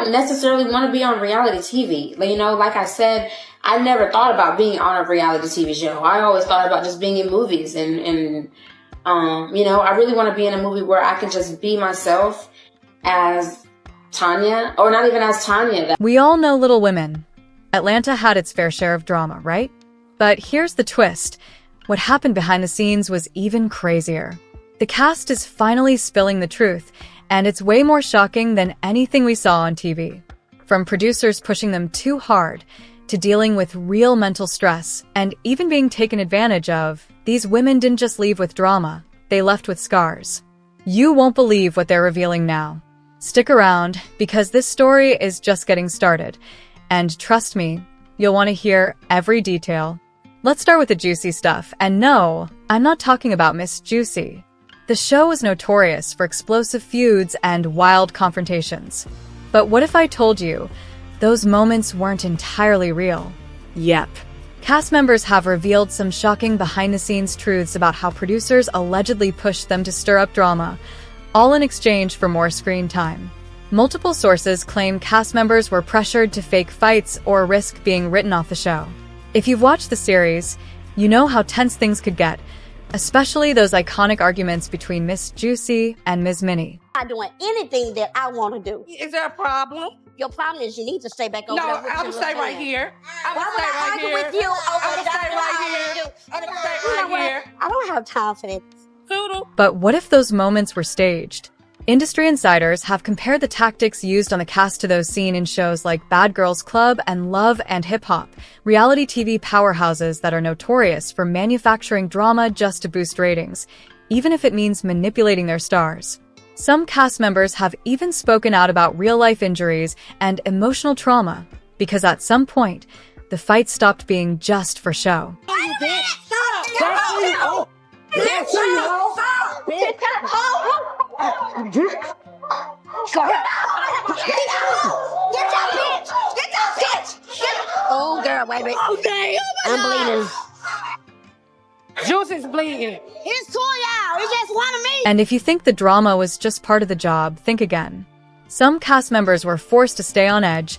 don't necessarily want to be on reality TV. You know, like I said, I never thought about being on a reality TV show. I always thought about just being in movies and you know, I really want to be in a movie where I can just be myself as Tanya, or not even as Tanya. We all know Little Women. Atlanta had its fair share of drama, right? But here's the twist. What happened behind the scenes was even crazier. The cast is finally spilling the truth, and it's way more shocking than anything we saw on TV. From producers pushing them too hard, to dealing with real mental stress, and even being taken advantage of, these women didn't just leave with drama, they left with scars. You won't believe what they're revealing now. Stick around, because this story is just getting started. And trust me, you'll want to hear every detail. Let's start with the juicy stuff, and no, I'm not talking about Miss Juicy. The show was notorious for explosive feuds and wild confrontations. But what if I told you those moments weren't entirely real? Yep. Cast members have revealed some shocking behind-the-scenes truths about how producers allegedly pushed them to stir up drama, all in exchange for more screen time. Multiple sources claim cast members were pressured to fake fights or risk being written off the show. If you've watched the series, you know how tense things could get, especially those iconic arguments between Miss Juicy and Ms. Minnie. I'm not doing anything that I want to do. Is there a problem? Your problem is you need to stay back over there. No, I'm gonna stay right here. I'm Why gonna would stay I right argue here. with you over I'm gonna that? stay right here. I'm gonna stay right here. I don't have time for that. Toodle. But what if those moments were staged? Industry insiders have compared the tactics used on the cast to those seen in shows like Bad Girls Club and Love and Hip Hop, reality TV powerhouses that are notorious for manufacturing drama just to boost ratings, even if it means manipulating their stars. Some cast members have even spoken out about real-life injuries and emotional trauma, because at some point, the fight stopped being just for show. Oh, girl, wait a minute. Okay. I'm bleeding. Juice is bleeding. It's two of y'all. It's just one of me. And if you think the drama was just part of the job, think again. Some cast members were forced to stay on edge,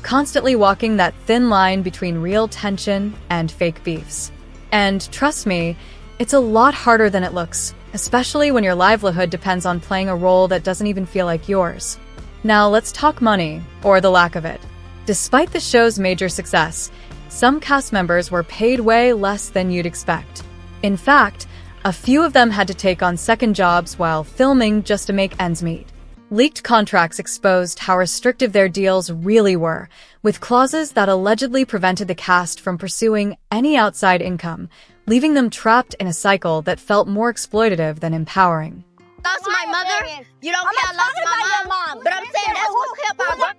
constantly walking that thin line between real tension and fake beefs. And trust me, it's a lot harder than it looks, especially when your livelihood depends on playing a role that doesn't even feel like yours. Now let's talk money, or the lack of it. Despite the show's major success, some cast members were paid way less than you'd expect. In fact, a few of them had to take on second jobs while filming just to make ends meet. Leaked contracts exposed how restrictive their deals really were, with clauses that allegedly prevented the cast from pursuing any outside income, leaving them trapped in a cycle that felt more exploitative than empowering. Lost my mother. You don't care I lost my mom. But I'm saying that's what's hip hop.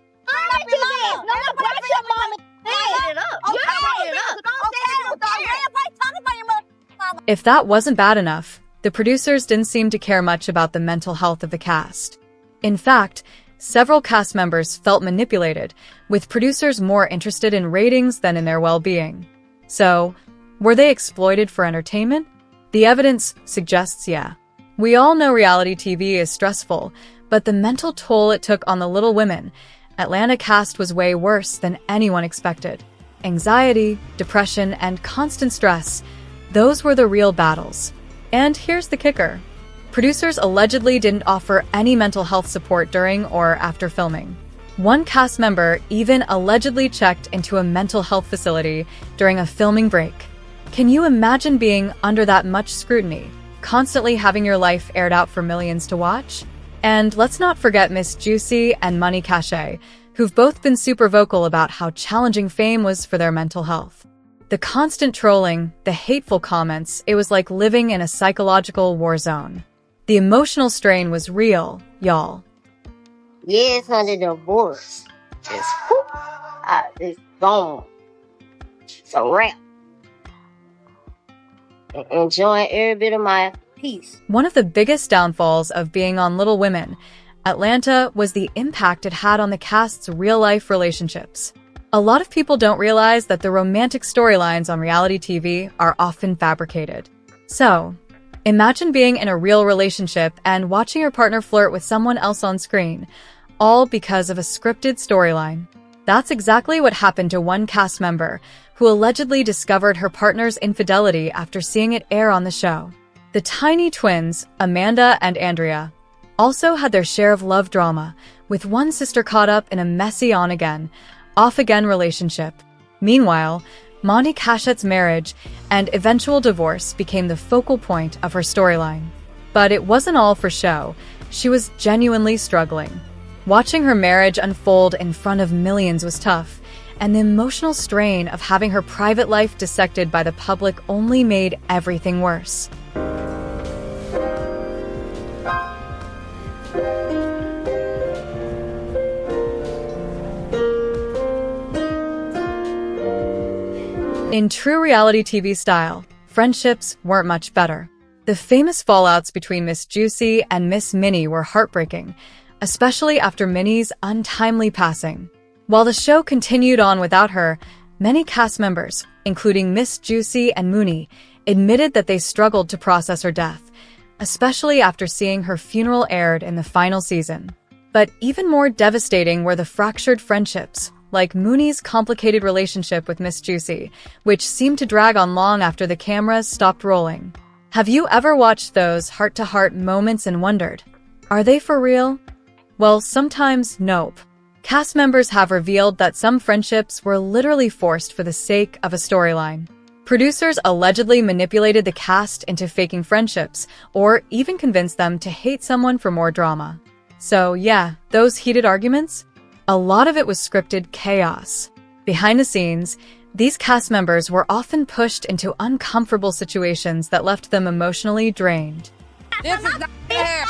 If that wasn't bad enough, the producers didn't seem to care much about the mental health of the cast. In fact, several cast members felt manipulated, with producers more interested in ratings than in their well-being. So, were they exploited for entertainment? The evidence suggests yeah. We all know reality TV is stressful, but the mental toll it took on the Little Women, Atlanta cast was way worse than anyone expected. Anxiety, depression, and constant stress, those were the real battles. And here's the kicker. Producers allegedly didn't offer any mental health support during or after filming. One cast member even allegedly checked into a mental health facility during a filming break. Can you imagine being under that much scrutiny, constantly having your life aired out for millions to watch? And let's not forget Miss Juicy and Money Cache, who've both been super vocal about how challenging fame was for their mental health. The constant trolling, the hateful comments, it was like living in a psychological war zone. The emotional strain was real, y'all. Yes, honey, divorce. It's gone. It's a wrap. Enjoying every bit of my peace. One of the biggest downfalls of being on Little Women, Atlanta, was the impact it had on the cast's real-life relationships. A lot of people don't realize that the romantic storylines on reality TV are often fabricated. So, imagine being in a real relationship and watching your partner flirt with someone else on screen, all because of a scripted storyline. That's exactly what happened to one cast member who allegedly discovered her partner's infidelity after seeing it air on the show. The tiny twins, Amanda and Andrea, also had their share of love drama, with one sister caught up in a messy on-again, off-again relationship. Meanwhile, Monty Cashet's marriage and eventual divorce became the focal point of her storyline. But it wasn't all for show. She was genuinely struggling. Watching her marriage unfold in front of millions was tough, and the emotional strain of having her private life dissected by the public only made everything worse. In true reality TV style, friendships weren't much better. The famous fallouts between Miss Juicy and Miss Minnie were heartbreaking, especially after Minnie's untimely passing. While the show continued on without her, many cast members, including Miss Juicy and Mooney, admitted that they struggled to process her death, especially after seeing her funeral aired in the final season. But even more devastating were the fractured friendships, like Mooney's complicated relationship with Miss Juicy, which seemed to drag on long after the cameras stopped rolling. Have you ever watched those heart-to-heart moments and wondered, are they for real? Well, sometimes nope. Cast members have revealed that some friendships were literally forced for the sake of a storyline. Producers allegedly manipulated the cast into faking friendships, or even convinced them to hate someone for more drama. So yeah, those heated arguments? A lot of it was scripted chaos. Behind the scenes, these cast members were often pushed into uncomfortable situations that left them emotionally drained. This is not fair.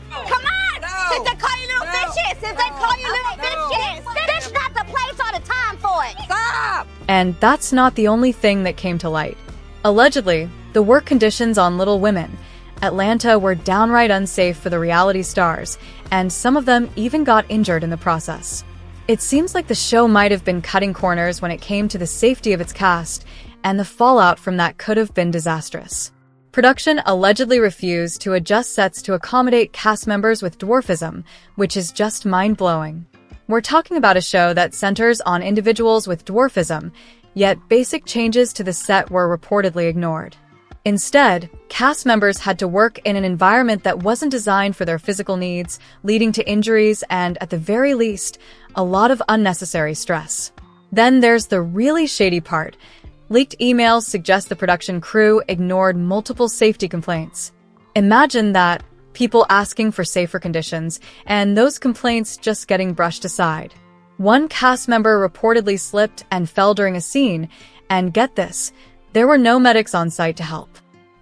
Come on! No. Since they call you little fishes! Since they call you little fishes! This is not the place or the time for it! Stop! And that's not the only thing that came to light. Allegedly, the work conditions on Little Women, Atlanta, were downright unsafe for the reality stars, and some of them even got injured in the process. It seems like the show might have been cutting corners when it came to the safety of its cast, and the fallout from that could have been disastrous. Production allegedly refused to adjust sets to accommodate cast members with dwarfism, which is just mind-blowing. We're talking about a show that centers on individuals with dwarfism, yet basic changes to the set were reportedly ignored. Instead, cast members had to work in an environment that wasn't designed for their physical needs, leading to injuries and, at the very least, a lot of unnecessary stress. Then there's the really shady part. Leaked emails suggest the production crew ignored multiple safety complaints. Imagine that, people asking for safer conditions, and those complaints just getting brushed aside. One cast member reportedly slipped and fell during a scene, and get this, there were no medics on site to help.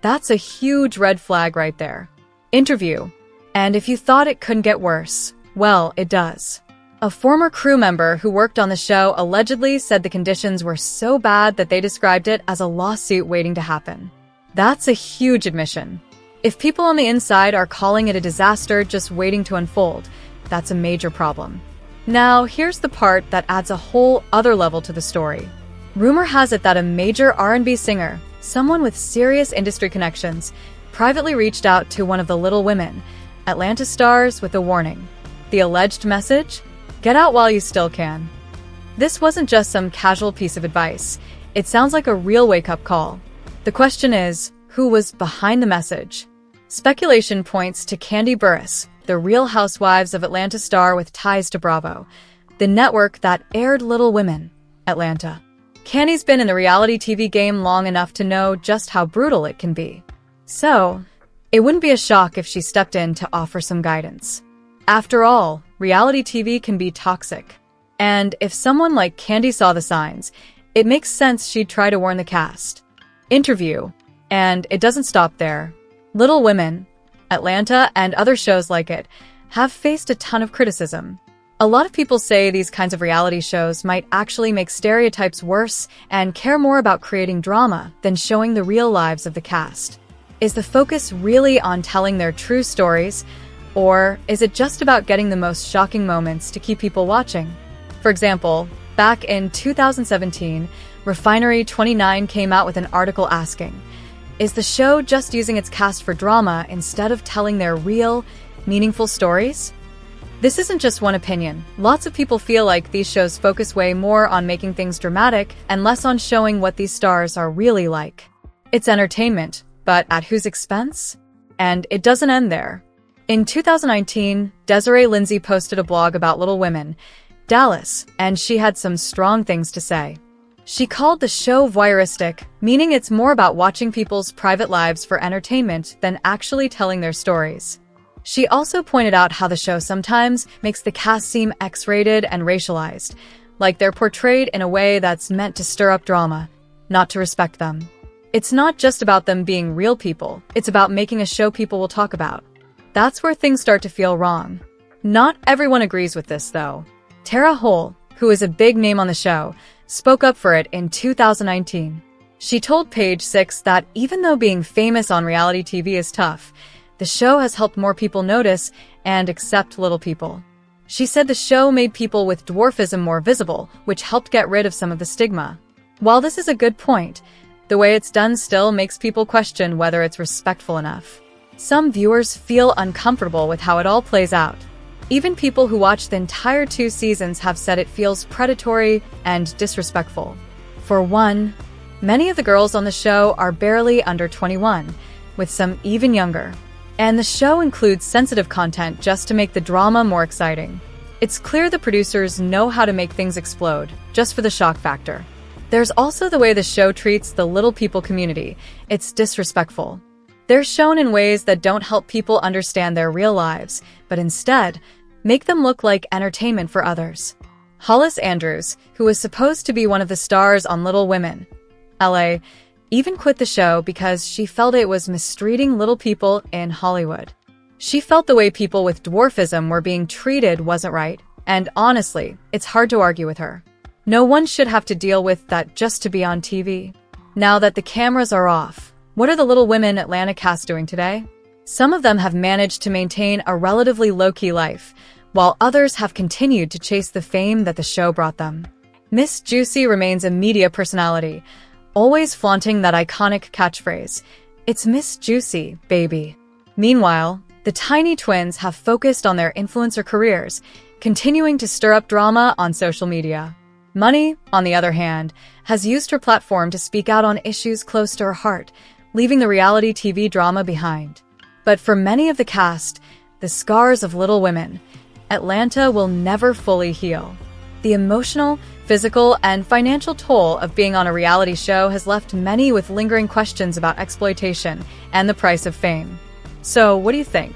That's a huge red flag right there. Interview. And if you thought it couldn't get worse, well, it does. A former crew member who worked on the show allegedly said the conditions were so bad that they described it as a lawsuit waiting to happen. That's a huge admission. If people on the inside are calling it a disaster just waiting to unfold, that's a major problem. Now, here's the part that adds a whole other level to the story. Rumor has it that a major R&B singer, someone with serious industry connections, privately reached out to one of the Little Women, Atlanta stars, with a warning. The alleged message? Get out while you still can. This wasn't just some casual piece of advice. It sounds like a real wake-up call. The question is, who was behind the message? Speculation points to Kandi Burruss, the Real Housewives of Atlanta star with ties to Bravo, the network that aired Little Women, Atlanta. Kandi's been in the reality TV game long enough to know just how brutal it can be. So, it wouldn't be a shock if she stepped in to offer some guidance. After all, reality TV can be toxic. And if someone like Kandi saw the signs, it makes sense she'd try to warn the cast. Interview. And it doesn't stop there. Little Women, Atlanta, and other shows like it have faced a ton of criticism. A lot of people say these kinds of reality shows might actually make stereotypes worse and care more about creating drama than showing the real lives of the cast. Is the focus really on telling their true stories, or is it just about getting the most shocking moments to keep people watching? For example, back in 2017, Refinery29 came out with an article asking, is the show just using its cast for drama instead of telling their real, meaningful stories? This isn't just one opinion. Lots of people feel like these shows focus way more on making things dramatic and less on showing what these stars are really like. It's entertainment, but at whose expense? And it doesn't end there. In 2019, Desiree Lindsay posted a blog about Little Women, Dallas, and she had some strong things to say. She called the show voyeuristic, meaning it's more about watching people's private lives for entertainment than actually telling their stories. She also pointed out how the show sometimes makes the cast seem X-rated and racialized, like they're portrayed in a way that's meant to stir up drama, not to respect them. It's not just about them being real people, it's about making a show people will talk about. That's where things start to feel wrong. Not everyone agrees with this, though. Tara Hole, who is a big name on the show, spoke up for it in 2019. She told Page Six that even though being famous on reality TV is tough, the show has helped more people notice and accept little people. She said the show made people with dwarfism more visible, which helped get rid of some of the stigma. While this is a good point, the way it's done still makes people question whether it's respectful enough. Some viewers feel uncomfortable with how it all plays out. Even people who watch the entire 2 seasons have said it feels predatory and disrespectful. For one, many of the girls on the show are barely under 21, with some even younger. And the show includes sensitive content just to make the drama more exciting. It's clear the producers know how to make things explode, just for the shock factor. There's also the way the show treats the little people community. It's disrespectful. They're shown in ways that don't help people understand their real lives, but instead, make them look like entertainment for others. Hollis Andrews, who was supposed to be one of the stars on Little Women, LA, even quit the show because she felt it was mistreating little people in Hollywood. She felt the way people with dwarfism were being treated wasn't right, and honestly, it's hard to argue with her. No one should have to deal with that just to be on TV. Now that the cameras are off, what are the Little Women Atlanta cast doing today? Some of them have managed to maintain a relatively low-key life, while others have continued to chase the fame that the show brought them. Miss Juicy remains a media personality, always flaunting that iconic catchphrase, "It's Miss Juicy, baby." Meanwhile, the Tiny Twins have focused on their influencer careers, continuing to stir up drama on social media. Money, on the other hand, has used her platform to speak out on issues close to her heart, leaving the reality TV drama behind. But for many of the cast, the scars of Little Women, Atlanta will never fully heal. The emotional, physical, and financial toll of being on a reality show has left many with lingering questions about exploitation and the price of fame. So, what do you think?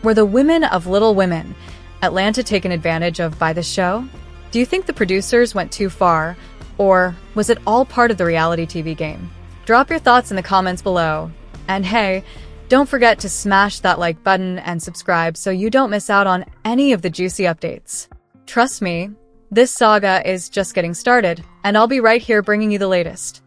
Were the women of Little Women, Atlanta, taken advantage of by the show? Do you think the producers went too far, or was it all part of the reality TV game? Drop your thoughts in the comments below. And hey, don't forget to smash that like button and subscribe so you don't miss out on any of the juicy updates. Trust me, this saga is just getting started, and I'll be right here bringing you the latest.